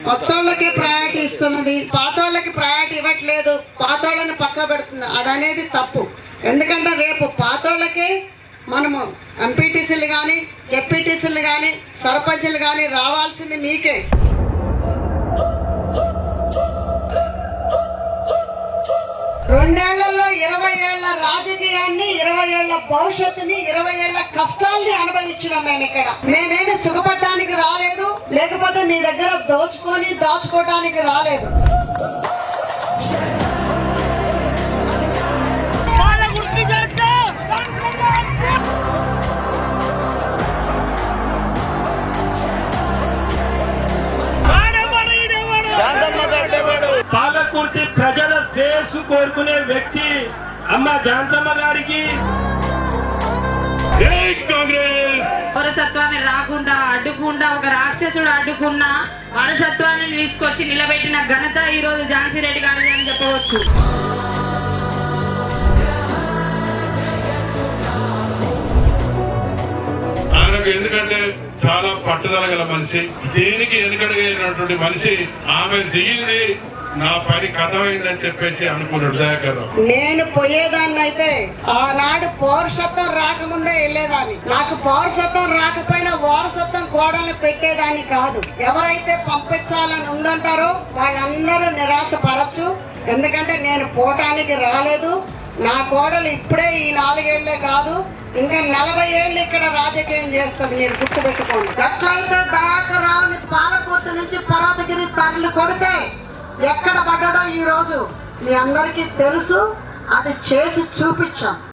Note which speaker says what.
Speaker 1: కొత్తోళ్ళకి priority ఇస్తున్నది, పాతోళ్ళకి priority ఇవ్వట్లేదు, పాతోళ్ళని పక్క పెడుతుంది. అదనేది తప్పు. ఎందుకంటే రేపు పాతోళ్ళకి మనము ఎంపీటీసీలు కానీ జెడ్పీటీసీలు కానీ సర్పంచ్లు కానీ రావాల్సింది మీకే. రెండేళ్లలో 20 ఏళ్ల రాజకీయాన్ని, 20 ఏళ్ల భవిష్యత్తుని, 20 ఏళ్ల కష్టాల్ని అనుభవించినాం మేము ఇక్కడ. మేమేమి సుఖపడటానికి రాలేదు, లేకపోతే మీ దగ్గర దాచుకోవడానికి రాలేదు.
Speaker 2: పాలకుర్తి ప్రజల శ్రేయస్సు కోరుకునే వ్యక్తి అమ్మ ఝాన్సమ్మ గారికి
Speaker 3: పౌరసత్వాన్ని రాకుండా అడ్డుకుండా ఒక రాక్షసుడు అడ్డుకున్న వారసత్వాన్ని తీసుకొచ్చి నిలబెట్టిన ఘనత ఈ రోజు ఝాన్సీ రెడ్డి గారిది అని చెప్పవచ్చు.
Speaker 4: ఎందుకంటే చాలా పట్టుదల గల మనిషి, దేనికి వెనుకడగైనటువంటి మనిషి. ఆమె దిగింది, నా పని కథమైందని చెప్పేసి అనుకున్నాడు దయాకర్.
Speaker 1: నేను పోయేదాన్ని అయితే ఆనాడు పౌరసత్వం రాకముందే వెళ్ళేదాన్ని. నాకు పౌరసత్వం రాకపోయినా వారసత్వం కోడల్ని పెట్టేదాన్ని కాదు. ఎవరైతే పంపించాలని ఉందంటారో వాళ్ళందరూ నిరాశ పడచ్చు. ఎందుకంటే నేను పోవటానికి రాలేదు. నా కోడలు ఇప్పుడే ఈ 4 ఏళ్లే కాదు, ఇంకా 40 ఏళ్ళు ఇక్కడ రాజకీయం చేస్తుంది. మీరు గుర్తుపెట్టుకోండి. ఎట్లయితే దయాకర్ రావుని పాలకుర్తి నుంచి పర్వతగిరి తరలి కొడితే ఎక్కడ పడ్డాడో ఈ రోజు మీ అందరికీ తెలుసు. అది చేసి చూపించాం.